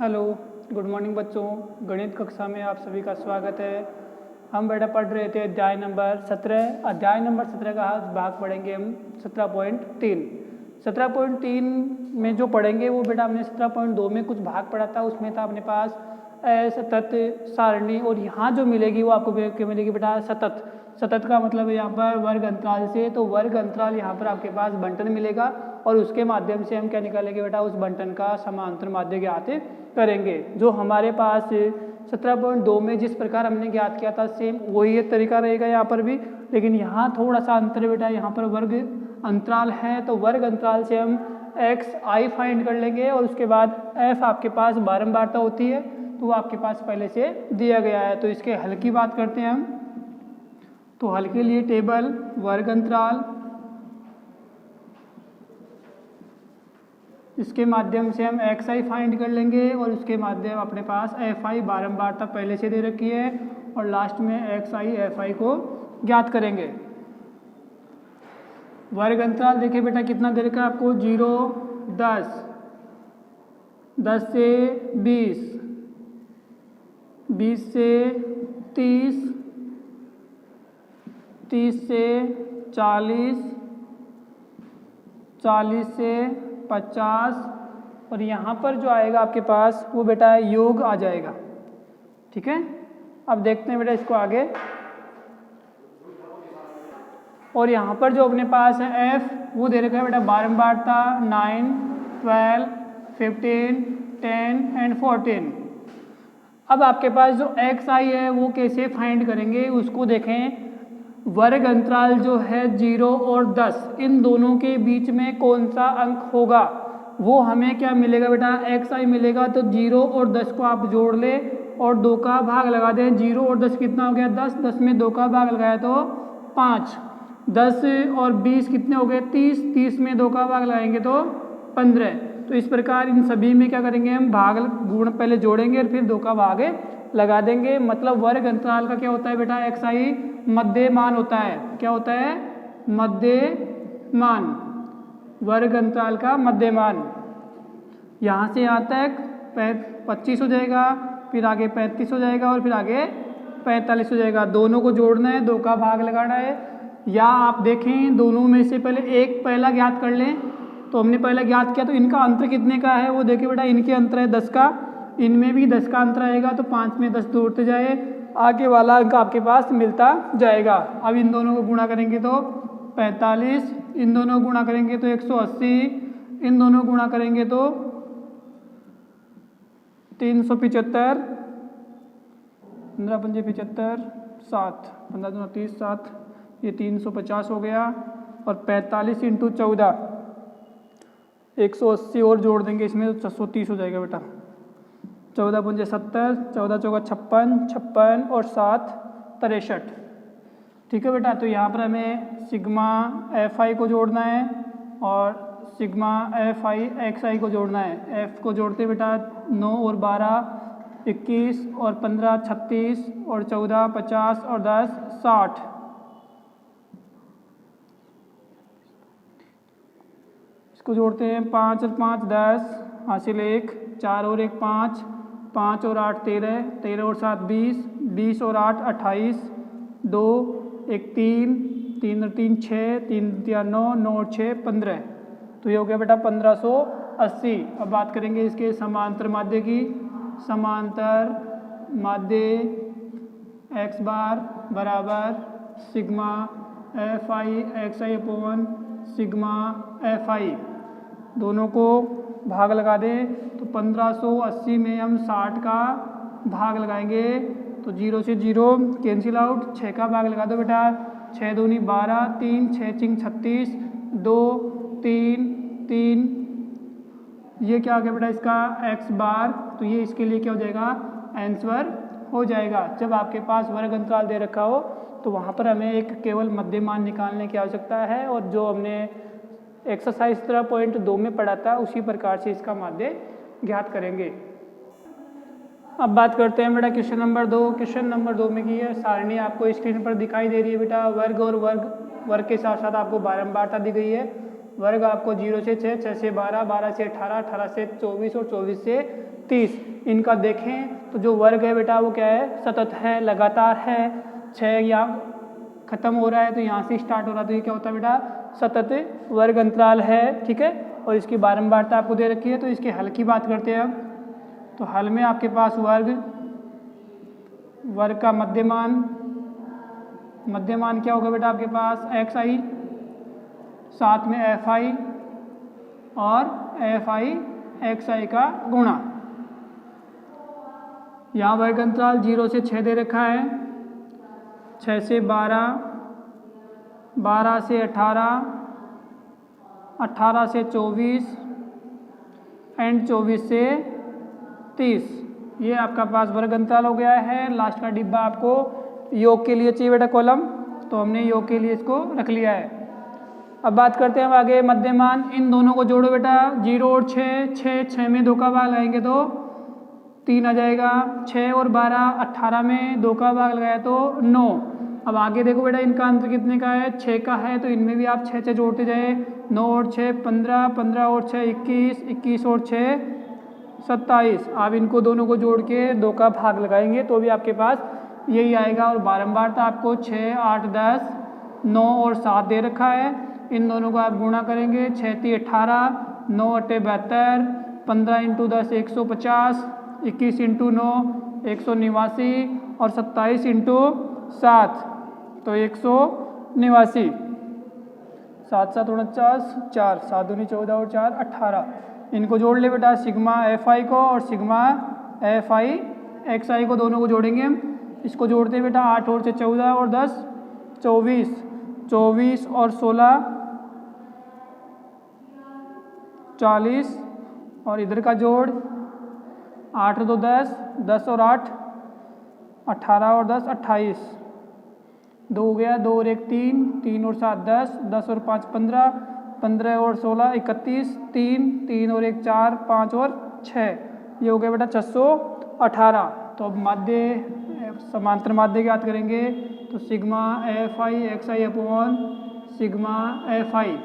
Hello, good morning बच्चों। गणित कक्षा में आप सभी का स्वागत है। हम बेटा पढ़ रहे थे अध्याय नंबर 17। अध्याय नंबर 17 का आज भाग पढ़ेंगे हम 17.3। 17.3 में जो पढ़ेंगे वो बेटा हमने 17.2 में कुछ भाग पढ़ा था। उसमें था अपने पास सतत सारणी, और यहाँ जो मिलेगी वो आपको मिलेगी बेटा सतत। सतत का मतलब है यहाँ पर वर्ग अंतराल से, तो वर्ग अंतराल यहाँ पर आपके पास बंटन मिलेगा और उसके माध्यम से हम क्या निकालेंगे बेटा, उस बंटन का समांतर माध्य ज्ञात करेंगे। जो हमारे पास 17.2 में जिस प्रकार हमने ज्ञात किया था सेम वही एक तरीका रहेगा यहाँ पर भी, लेकिन यहाँ थोड़ा सा अंतर बेटा, यहाँ पर वर्ग अंतराल है तो वर्ग अंतराल से हम एक्स आई फाइंड कर लेंगे और उसके बाद एफ आपके पास बारंबारता होती है तो वो आपके पास पहले से दिया गया है। तो इसके हल की बात करते हैं हम, तो हल के लिए टेबल वर्ग अंतराल, इसके माध्यम से हम एक्स आई फाइंड कर लेंगे और उसके माध्यम अपने पास एफ आई बारंबारता पहले से दे रखी है और लास्ट में एक्स आई एफ आई को ज्ञात करेंगे। वर्ग अंतराल देखिए बेटा कितना दे रखा है आपको, 0, 10, 10 से 20, 20 से 30, 30 से 40, 40 से 50, और यहाँ पर जो आएगा आपके पास वो बेटा योग आ जाएगा। ठीक है, अब देखते हैं बेटा इसको आगे। और यहाँ पर जो अपने पास है एफ वो दे रखा है बेटा बारंबारता 9, 12, 15, 10 एंड 14। अब आपके पास जो एक्स आई है वो कैसे फाइंड करेंगे उसको देखें। वर्ग अंतराल जो है 0 और 10, इन दोनों के बीच में कौन सा अंक होगा वो हमें क्या मिलेगा बेटा, एक्स आई मिलेगा। तो 0 और 10 को आप जोड़ ले और 2 का भाग लगा दें। 0 और 10 कितना हो गया, 10, 10 में 2 का भाग लगाया तो 5, 10 और 20 कितने हो गए, 30, 30 में 2 का भाग लगाएंगे तो 15। तो इस प्रकार इन सभी में क्या करेंगे हम, भाग गुण पहले जोड़ेंगे और फिर 2 का भाग लगा देंगे। मतलब वर्ग अंतराल का क्या होता है बेटा, एक्स आई मध्यमान होता है। क्या होता है, मध्यमान, वर्ग अंतराल का मध्यमान। यहाँ से यहाँ तक 25 हो जाएगा, फिर आगे 35 हो जाएगा और फिर आगे 45 हो जाएगा। दोनों को जोड़ना है, 2 का भाग लगाना है। या आप देखें दोनों में से पहले एक पहला ज्ञात कर लें। तो हमने पहला ज्ञात किया तो इनका अंतर कितने का है वो देखिए बेटा, इनके अंतर है 10 का, इनमें भी 10 का अंतर आएगा तो 5 में 10 जोड़ते जाए, आगे वाला अंक आपके पास मिलता जाएगा। अब इन दोनों को गुणा करेंगे तो 45, इन दोनों को गुणा करेंगे तो 180, इन दोनों को गुणा करेंगे तो 375, 15 पंजे 75, 7, 15 दूना 30, 7, ये 350 हो गया। और 45 इंटू 14, 180 और जोड़ देंगे इसमें तो 630 हो जाएगा बेटा। 14 पंजे 70, 14 चौका 56, 56 और 7 63। ठीक है बेटा, तो यहाँ पर हमें सिग्मा एफ आई को जोड़ना है और सिग्मा एफ आई एक्स आई को जोड़ना है। एफ को जोड़ते बेटा 9 और 12 21 और 15 36 और 14 50 और 10 60। इसको जोड़ते हैं 5 और 5 10, हासिल 1, 4 और 1 5, 5 और 8 13, 13 और 7 20, 20 और 8 28, 2 1 3, 3 और 3 6, 3 3 9, 9 और 6 15। तो ये हो गया बेटा 1580। अब बात करेंगे इसके समांतर माध्य की। समांतर माध्य एक्स बार बराबर sigma f i x i upon sigma f आई, दोनों को भाग लगा दें तो 1580 में हम 60 का भाग लगाएंगे तो 0 से 0 कैंसिल आउट, 6 का भाग लगा दो बेटा, 6 दूनी 12, 3 6 चिंग 36, 2 3 3, ये क्या हो गया बेटा इसका एक्स बार। तो ये इसके लिए क्या हो जाएगा, आंसर हो जाएगा। जब आपके पास वर्ग अंतराल दे रखा हो तो वहाँ पर हमें एक केवल मध्यमान निकालने की आवश्यकता है, और जो हमने एक्सरसाइज 17.2 में पढ़ा था उसी प्रकार से इसका माध्य ज्ञात करेंगे। अब बात करते हैं बेटा क्वेश्चन नंबर 2। क्वेश्चन नंबर 2 में की है सारणी आपको स्क्रीन पर दिखाई दे रही है बेटा। वर्ग और वर्ग के साथ साथ आपको बारंबारता दी गई है। वर्ग आपको 0 से 6, 6 से 12, 12 से 18, 18 से 24 और 24 से 30। इनका देखें तो जो वर्ग है बेटा वो क्या है, सतत है, लगातार है। 6 यहाँ खत्म हो रहा है तो यहाँ से स्टार्ट हो रहा है, तो ये क्या होता है बेटा, सतत वर्ग अंतराल है। ठीक है, और इसकी बारंबारता आपको दे रखी है। तो इसके हल की बात करते हैं अब। तो हल में आपके पास वर्ग का मध्यमान क्या होगा बेटा आपके पास, एक्स आई, साथ में एफ आई और एफ आई एक्स आई का गुणा। यहाँ वर्ग अंतराल 0 से 6 दे रखा है, 6 से 12, 12 से 18, 18 से 24 एंड 24 से 30। ये आपका पास वर्ग अंतराल हो गया है। लास्ट का डिब्बा आपको योग के लिए चाहिए बेटा कॉलम, तो हमने योग के लिए इसको रख लिया है। अब बात करते हैं हम आगे मध्यमान। इन दोनों को जोड़ो बेटा, 0 और 6, 6 में 2 का भाग लगाएंगे तो 3 आ जाएगा। 6 और 12, 18 में 2 का भाग लगाया तो 9। अब आगे देखो बेटा इनका अंतर कितने का है, 6 का है, तो इनमें भी आप 6 जोड़ते जाए। 9 और 6 15, 15 और 6 21, 21 और 6 27। आप इनको दोनों को जोड़ के 2 का भाग लगाएंगे तो भी आपके पास यही आएगा। और बारंबारता आपको 6, 8, 10, 9 और 7 दे रखा है। इन दोनों को आप गुणा करेंगे, 6 × 18, 9 × 8 72, 15 × 10 150, 21 × 9 189 और 27 × 7 तो 189। 7 7 49, 4 7 दूनी 14 और 4 18। इनको जोड़ ले बेटा, सिग्मा एफ आई को और सिग्मा एफ आई एक्स आई को, दोनों को जोड़ेंगे हम। इसको जोड़ते हैं बेटा, 8 और 14 और 10 24, 24 और 16 40 और इधर का जोड़ 8 और 2 10, 10 और 8 18 और 10 28। 2 हो गया, 2 और 1 3, 3 और 7 10, 10 और 5 15, 15 और 16 31, 3, 3 और 1 4, 5 और 6। ये हो गया बेटा 618। तो अब माध्य समांतर माध्य ज्ञात करेंगे तो sigma f i x i upon sigma f i.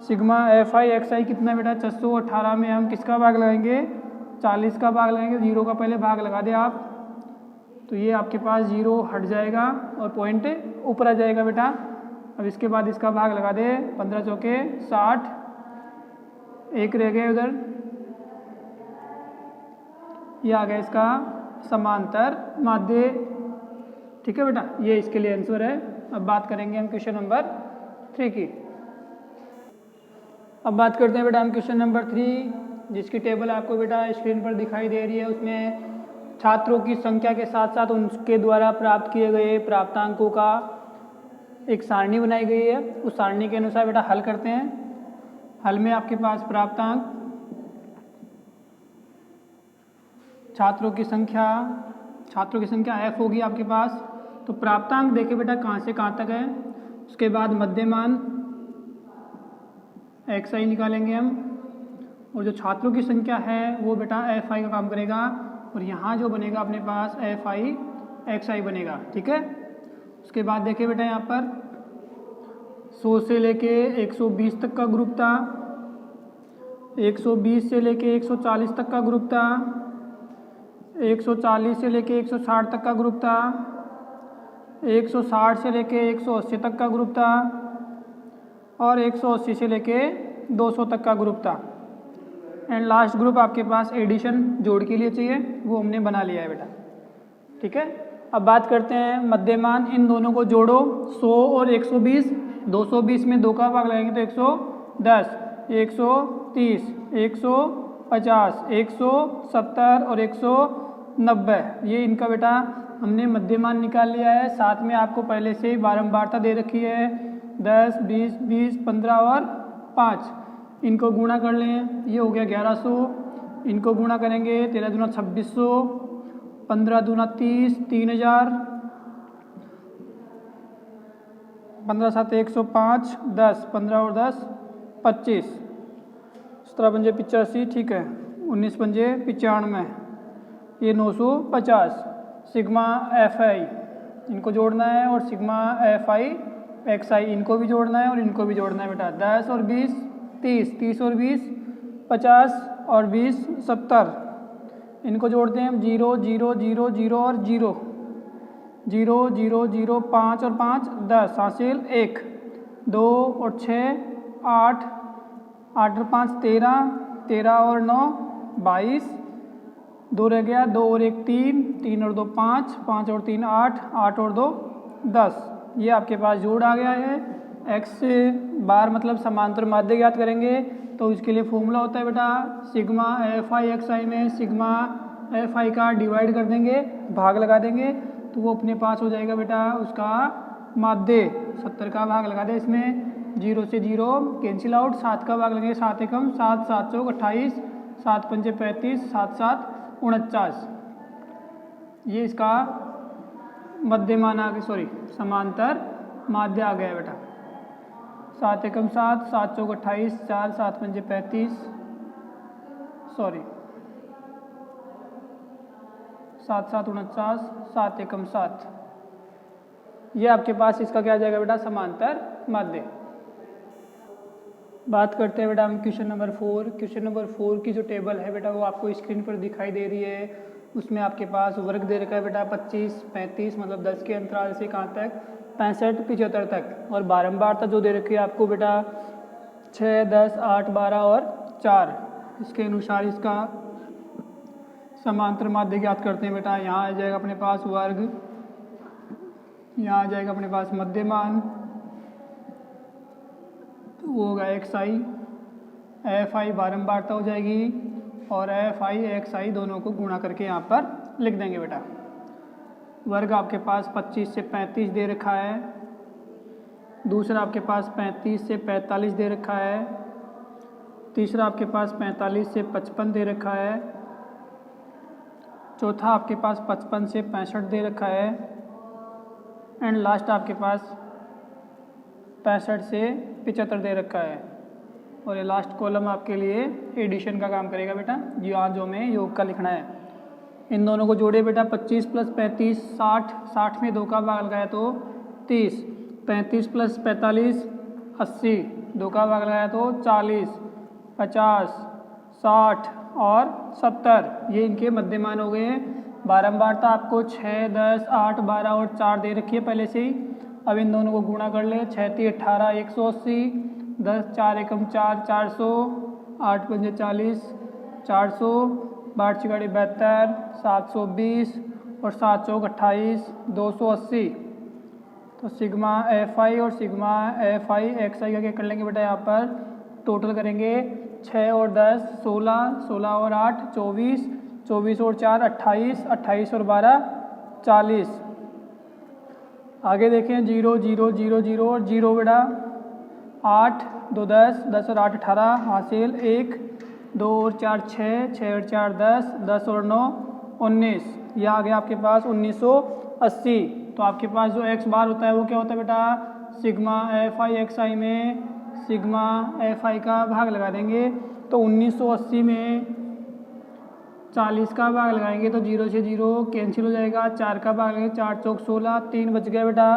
Sigma f i x i कितना बेटा, 618 में हम किसका भाग लगाएंगे, 40 का भाग लगाएंगे। 0 का पहले भाग लगा दें आप, तो ये आपके पास 0 हट जाएगा और पॉइंट ऊपर आ जाएगा बेटा। अब इसके बाद इसका भाग लगा दे, 15 चौके 60, 1 रह गए उधर। ये आ गया इसका समांतर माध्य। ठीक है बेटा, ये इसके लिए आंसर है। अब बात करेंगे हम क्वेश्चन नंबर 3 की। अब बात करते हैं बेटा हम क्वेश्चन नंबर 3, जिसकी टेबल आपको बेटा स्क्रीन पर दिखाई दे रही है। उसमें छात्रों की संख्या के साथ साथ उनके द्वारा प्राप्त किए गए प्राप्तांकों का एक सारणी बनाई गई है। उस सारणी के अनुसार बेटा हल करते हैं। हल में आपके पास प्राप्तांक, छात्रों की संख्या f होगी आपके पास। तो प्राप्तांक देखे बेटा कहाँ से कहाँ तक है। उसके बाद मध्यमान एक्स आई निकालेंगे हम, और जो छात्रों की संख्या है वो बेटा एफ आई का काम करेगा। और यहाँ जो बनेगा अपने पास एफ आई एक्स आई बनेगा। ठीक है, उसके बाद देखिए बेटा यहाँ पर 100 से लेके 120 तक का ग्रुप था, 120 से लेके 140 तक का ग्रुप था, 140 से लेके 160 तक का ग्रुप था, 160 से लेके 180 तक का ग्रुप था, और 180 से लेके 200 तक का ग्रुप था। एंड लास्ट ग्रुप आपके पास एडिशन जोड़ के लिए चाहिए, वो हमने बना लिया है बेटा। ठीक है, अब बात करते हैं मध्यमान। इन दोनों को जोड़ो, 100 और 120, 220 में 2 का भाग लगाएंगे तो 110, 130, 150, 170 और 190। ये इनका बेटा हमने मध्यमान निकाल लिया है। साथ में आपको पहले से ही बारंबारता दे रखी है, 10, 20, 20, 15 और 5। इनको गुणा कर लें, ये हो गया 1100। इनको गुणा करेंगे, 13 दूना 2600, 15 दूना 30, 3000, 15 7 105, 10, 15 और 10 25, 17 पंजे 85। ठीक है, 19 पंजे 95, ये 950। सिग्मा एफ आई इनको जोड़ना है, और सिग्मा एफ आई एक्स आई इनको भी जोड़ना है, और इनको भी जोड़ना है बेटा। 10 और 20 30, 30 और 20 50, और 20 70, इनको जोड़ते हैं हम 0 0 0 0 और 0 0 0 0 5 और 5 10 हासिल 1 2 और 6 8 8 और 5 13 13 और 9 22 2 रह गया 2 और 1 3 3 और 2 5 5 और 3 8 8 और 2 10। ये आपके पास जोड़ आ गया है। x बार मतलब समांतर माध्य ज्ञात करेंगे तो इसके लिए फॉर्मूला होता है बेटा सिग्मा एफ आई एक्स आई में सिग्मा एफ आई का डिवाइड कर देंगे, भाग लगा देंगे तो वो अपने पास हो जाएगा बेटा उसका माध्य। 70 का भाग लगा दे इसमें, 0 से 0 कैंसिल आउट, 7 का भाग लगेगा 7 एकम 7 7 चौक 28 7 पंचे 35 7 7 49। ये इसका मध्यमान आ गया, सॉरी समांतर माध्य आ गया बेटा। 7 एकम 7 7 चौक 28 4 7 पंचे 35 सॉरी 7 7 49 7 एकम 7। ये आपके पास इसका क्या आ जाएगा बेटा समांतर माध्य। बात करते हैं बेटा हम क्वेश्चन नंबर 4। क्वेश्चन नंबर 4 की जो टेबल है बेटा वो आपको स्क्रीन पर दिखाई दे रही है। उसमें आपके पास वर्ग दे रखा है बेटा 25 35 मतलब 10 के अंतराल से कहाँ तक 65 75 तक, और बारंबारता जो दे रखी है आपको बेटा 6 10 8 12 और 4। इसके अनुसार इसका समांतर माध्य ज्ञात करते हैं बेटा। यहाँ आ जाएगा अपने पास वर्ग, यहाँ आ जाएगा अपने पास मध्यमान, तो वो होगा एक्स आई, एफ आई बारंबारता हो जाएगी और एफ आई एक्स आई दोनों को गुणा करके यहाँ पर लिख देंगे बेटा। वर्ग आपके पास 25 से 35 दे रखा है, दूसरा आपके पास 35 से 45 दे रखा है, तीसरा आपके पास 45 से 55 दे रखा है, चौथा आपके पास 55 से 65 दे रखा है एंड लास्ट आपके पास 65 से 75 दे रखा है। और ये लास्ट कॉलम आपके लिए एडिशन का काम करेगा बेटा, जो हमें योग का लिखना है। इन दोनों को जोड़े बेटा 25 प्लस 35 60, 60 में 2 का भाग लगाया तो 30, 35 प्लस 45 80, 2 का भाग लगाया तो 40 50 60 और 70। ये इनके मध्यमान हो गए हैं। बारंबारता आपको 6 10 8 12 और 4 दे रखी है पहले से ही। अब इन दोनों को गुणा कर ले, 6 3 18 180, 10 4 एकम 4 400, 8 पंजे 40 400, 12 छिगाड़ी 72 720 और 7 चौक 28 280। तो सिग्मा एफ आई और सिग्मा एफ आई एक्स आई का क्या कर लेंगे बेटा, यहाँ पर टोटल करेंगे 6 और 10 16, 16 और 8 24, 24 और 4 28, 28 और 12 40। आगे देखें 0 0 0 0 और 0 बेटा 8 2 10, 10 और 8 18 हासिल 1 2 और 4 6, 6 और 4 10, 10 और 9 19। यह आ गया आपके पास 1980। तो आपके पास जो x बार होता है वो क्या होता है बेटा, सिग्मा एफ आई एक्स आई में सिग्मा एफ आई का भाग लगा देंगे तो 1980 में 40 का भाग लगाएंगे तो 0 से 0 कैंसिल हो जाएगा, 4 का भाग लगेगा 4 चौक 16, 3 बच गया बेटा,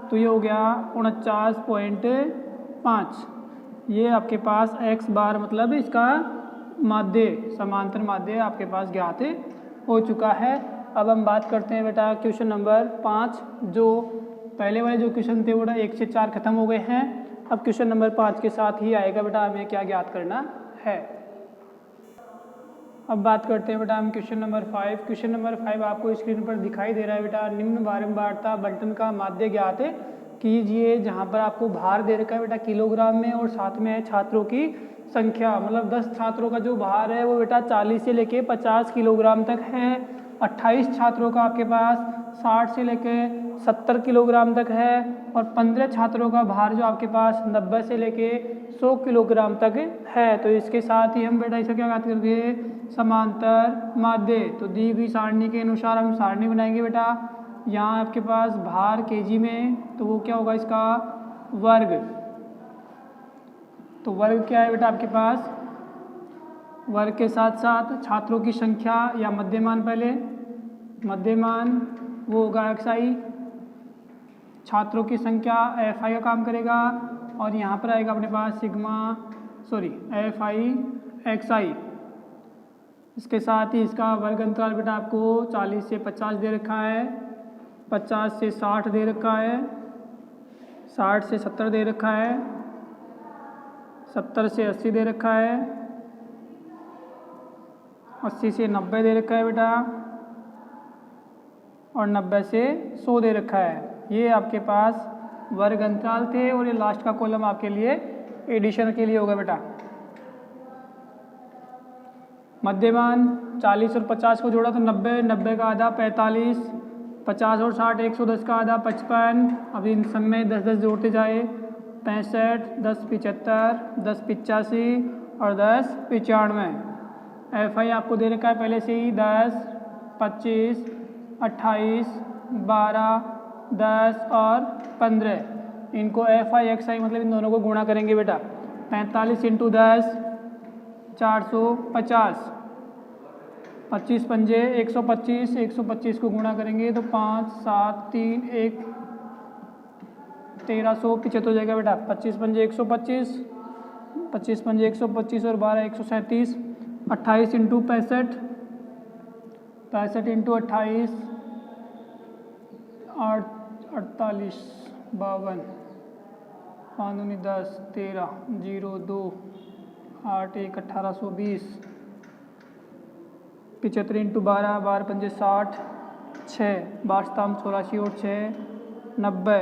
तो ये हो गया 49.5। ये आपके पास x बार मतलब इसका माध्य समांतर माध्य आपके पास ज्ञात हो चुका है। अब हम बात करते हैं बेटा क्वेश्चन नंबर 5। जो पहले वाले जो क्वेश्चन थे वो 1 से 4 खत्म हो गए हैं। अब क्वेश्चन नंबर 5 के साथ ही आएगा बेटा हमें क्या ज्ञात करना है। अब बात करते हैं बेटा हम क्वेश्चन नंबर 5। क्वेश्चन नंबर 5 आपको स्क्रीन पर दिखाई दे रहा है बेटा। निम्न बारंबारता बंटन का माध्य ज्ञात कीजिए, जहाँ पर आपको भार दे रखा है बेटा किलोग्राम में और साथ में है छात्रों की संख्या, मतलब 10 छात्रों का जो भार है वो बेटा 40 से लेके 50 किलोग्राम तक है। 28 छात्रों का आपके पास 60 से लेके 70 किलोग्राम तक है और 15 छात्रों का भार जो आपके पास 90 से लेके 100 किलोग्राम तक है। तो इसके साथ ही हम बेटा इसका क्या बात करेंगे, समांतर माध्य। तो दी हुई सारणी के अनुसार हम सारणी बनाएंगे बेटा। यहाँ आपके पास भार केजी में, तो वो क्या होगा इसका वर्ग। तो वर्ग क्या है बेटा आपके पास, वर्ग के साथ साथ छात्रों की संख्या या मध्यमान, पहले मध्यमान वो होगा एक्स आई, छात्रों की संख्या एफ आई का काम करेगा और यहाँ पर आएगा अपने पास सिग्मा एफ आई एक्स आई। इसके साथ ही इसका वर्ग अंतराल बेटा आपको 40 से 50 दे रखा है, 50 से 60 दे रखा है, 60 से 70 दे रखा है, 70 से 80 दे रखा है, 80 से 90 दे रखा है बेटा, और 90 से 100 दे रखा है। ये आपके पास वर्ग अंतराल थे और ये लास्ट का कॉलम आपके लिए एडिशन के लिए होगा बेटा। मध्यमान 40 और 50 को जोड़ा तो 90, 90 का आधा 45, 50 और 60 110 का आधा 55। अब इन सब में 10 10 जोड़ते जाए, 65, 10 75, 10 85 और 10 95। FI आपको दे रखा है पहले से ही 10, 25, 28, 12, 10 और 15। इनको FI XI मतलब इन दोनों को गुणा करेंगे बेटा। 45 × 10 450, 25 पंजे 125, 125 को गुणा करेंगे तो 5, 7, 3, 1 1375 हो जाएगा बेटा। 25 पंजे 125, 25 पंजे 125 और 12 137। 28 × 65, 65 × 28 48, 52, 5 दूनी 10, 13, 0, 2, 8, 1 1820। 75 × 12, 12 पंजे 60, 6, 12 84 और 6 90।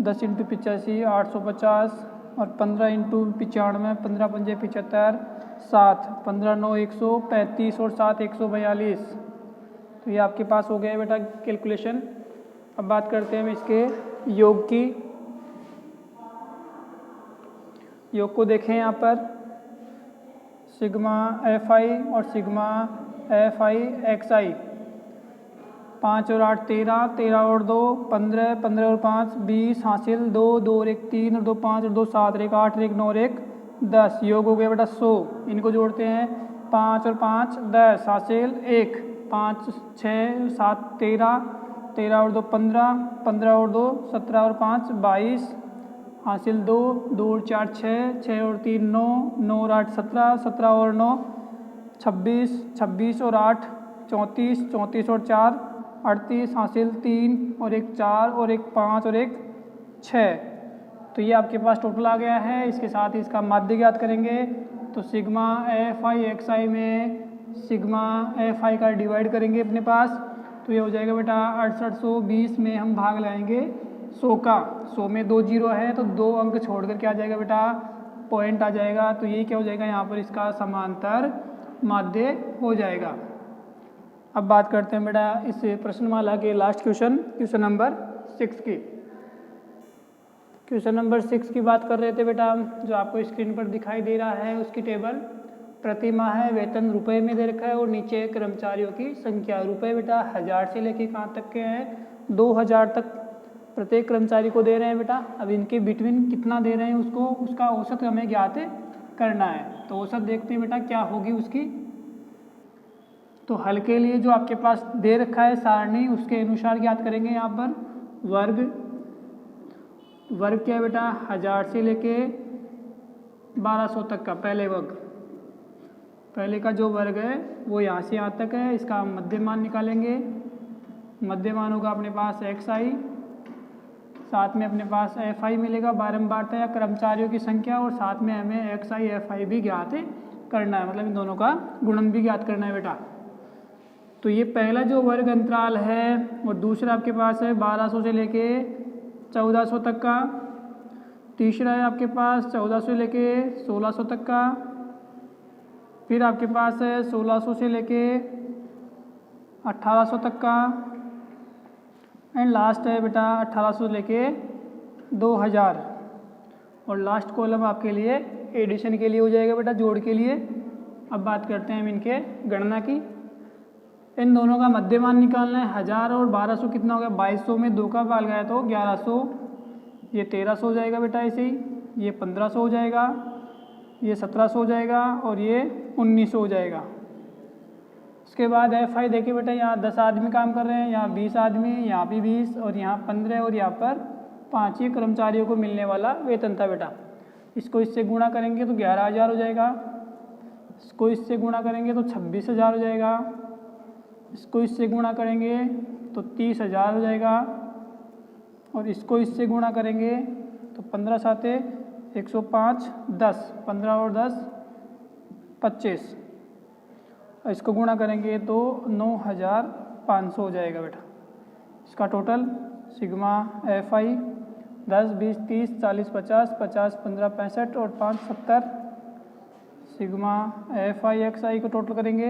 10 × 85 850 और 15 × 95 15 पंजे 75, 7, 15 9 135 और 7 142। तो ये आपके पास हो गया बेटा कैलकुलेशन। अब बात करते हैं हम इसके योग की। योग को देखें यहाँ पर, सिग्मा FI और सिग्मा FI XI। 5 और 8 13, 13 और 2 15, 15 और 5 20 हासिल 2, 2 और 1 3 और 2 5 और 2 7 और 1 8 और 1 9 और 1 10। योग हो गया बेटा 100। इनको जोड़ते हैं, 5 और 5 10 हासिल 1, 5 6 7 13, 13 और 2 15, 15 और 2 17 और 5 22 हासिल 2, 2 और 4 6, 6 और 3 9, 9 और 8 17, 17 और 9 26, 26 और 8 34, 34 और 4 38 हासिल 3 और 1 4 और 1 5 और 1 6। तो ये आपके पास टोटल आ गया है। इसके साथ ही इसका माध्य ज्ञात करेंगे तो सिग्मा FI XI में सिग्मा FI का डिवाइड करेंगे अपने पास, तो ये हो जाएगा बेटा 6820 में हम भाग लाएंगे 100 का। 100 में 2 जीरो है तो 2 अंक छोड़ कर क्या आ जाएगा बेटा, पॉइंट आ जाएगा। तो ये क्या हो जाएगा यहाँ पर, इसका समांतर माध्य हो जाएगा। अब बात करते हैं बेटा इस प्रश्नमाला के लास्ट क्वेश्चन नंबर 6 की। क्वेश्चन नंबर 6 की बात कर रहे थे बेटा हम, जो आपको स्क्रीन पर दिखाई दे रहा है उसकी टेबल। प्रति माह वेतन रुपए में दे रखा है और नीचे कर्मचारियों की संख्या। रुपए बेटा 1000 से लेके कहाँ तक के हैं, 2000 तक प्रत्येक कर्मचारी को दे रहे हैं बेटा। अब इनके बिटवीन कितना दे रहे हैं उसको, उसका औसत हमें ज्ञात करना है। तो औसत देखते हैं बेटा क्या होगी उसकी। तो हल के लिए जो आपके पास दे रखा है सारणी, उसके अनुसार ज्ञात करेंगे। यहाँ पर वर्ग क्या है बेटा, 1000 से लेके 1200 तक का पहले वर्ग। पहले का जो वर्ग है वो यहाँ से यहाँ तक है। इसका मध्यमान निकालेंगे। मध्यमान होगा अपने पास XI, साथ में अपने पास FI मिलेगा बारंबारता या कर्मचारियों की संख्या, और साथ में हमें XI FI भी ज्ञात करना है, मतलब इन दोनों का गुणन भी ज्ञात करना है बेटा। तो ये पहला जो वर्ग अंतराल है और दूसरा आपके पास है 1200 से लेके 1400 तक का। तीसरा है आपके पास 1400 से लेके 1600 तक का। फिर आपके पास है 1600 से लेके 1800 तक का। एंड लास्ट है बेटा 1800 से लेके 2000। और लास्ट कॉलम आपके लिए एडिशन के लिए हो जाएगा बेटा, जोड़ के लिए। अब बात करते हैं हम इनके गणना की। इन दोनों का मध्यमान निकालना है। 1000 और 1200 कितना हो गया, 2200 में 2 का भाग गया तो 1100। ये 1300 हो जाएगा बेटा ऐसे ही। ये 1500 हो जाएगा, ये 1700 हो जाएगा और ये 1900 हो जाएगा। उसके बाद FI देखिए बेटा, यहाँ 10 आदमी काम कर रहे हैं, यहाँ 20 आदमी, यहाँ भी 20 और यहाँ 15 और यहाँ पर 5 ही कर्मचारियों को मिलने वाला वेतन था बेटा। इसको इससे गुणा करेंगे तो 11000 हो जाएगा। इसको इससे गुणा करेंगे तो 26,000 हो जाएगा। इसको इससे गुणा करेंगे तो 30,000 हो जाएगा। और इसको इससे गुणा करेंगे तो 15 साते 105, 10, 15 और 10 25। और इसको गुणा करेंगे तो 9,500 हो जाएगा बेटा। इसका टोटल सिग्मा एफ आई 10, 20, 30, 40, 50, 50, 15, 65 और 5, 70। सिग्मा एफ आई एक्स आई को टोटल करेंगे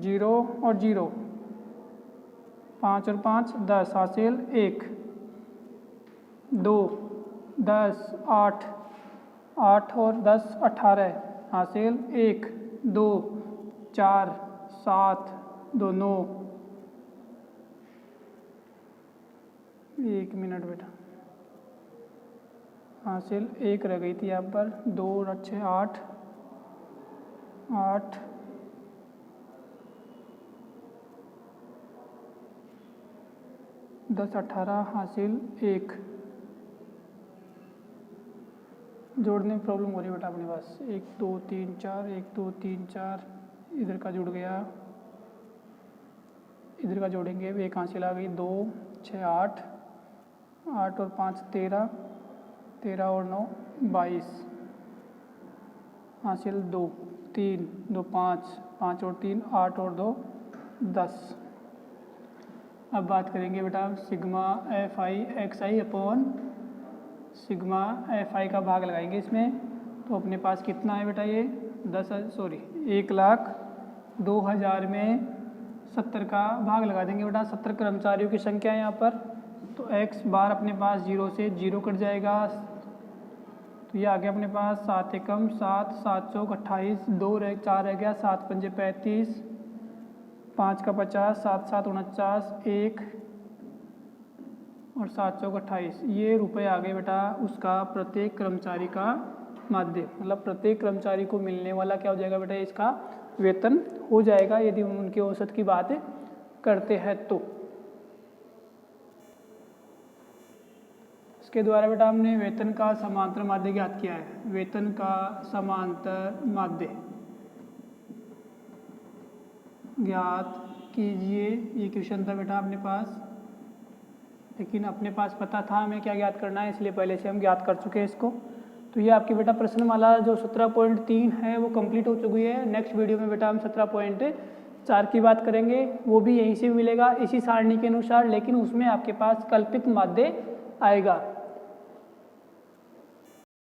0 और 0, 5 और 5 10 हासिल 1, 2, 10, 8, 8 और 10 18 हासिल 1, 2, 4, 7, 2, 9। 1 मिनट बेटा, हासिल 1 रह गई थी यहाँ पर। 2 और 6 8, 8, 10 18 हासिल 1। जोड़ने में प्रॉब्लम हो रही है बेटा अपने पास। 1 2 3 4, 1 2 3 4, इधर का जुड़ गया, इधर का जोड़ेंगे 1 हासिल आ गई। 2 6 8, 8 और 5 13, 13 और 9 22 हासिल 2, 3 2 5, 5 और 3 8 और 2 10। अब बात करेंगे बेटा sigma f i x i upon sigma f आई का भाग लगाएंगे इसमें। तो अपने पास कितना है बेटा, ये 1,02,000 में 70 का भाग लगा देंगे बेटा। 70 कर्मचारियों की संख्या है यहाँ पर। तो x बार अपने पास 0 से 0 कट जाएगा। तो ये आ गया अपने पास 7 एकम 7, 7 चौक 28, 2 4 रह गया, 7 पंजे 35, 5 का 50, 7 7 49, 1 और 7 चौक 28। ये रुपए आ गए बेटा उसका प्रत्येक कर्मचारी का माध्य, मतलब प्रत्येक कर्मचारी को मिलने वाला क्या हो जाएगा बेटा, इसका वेतन हो जाएगा यदि हम उनके औसत की बात करते हैं तो। इसके द्वारा बेटा हमने वेतन का समांतर माध्य ज्ञात किया है। वेतन का समांतर माध्य ज्ञात कीजिए, ये क्वेश्चन था बेटा अपने पास, लेकिन अपने पास पता था हमें क्या ज्ञात करना है, इसलिए पहले से हम ज्ञात कर चुके हैं इसको। तो ये आपकी बेटा प्रश्नमाला जो 17.3 है वो कंप्लीट हो चुकी है। नेक्स्ट वीडियो में बेटा हम 17.4 की बात करेंगे, वो भी यहीं से मिलेगा इसी सारणी के अनुसार, लेकिन उसमें आपके पास कल्पित माध्य आएगा।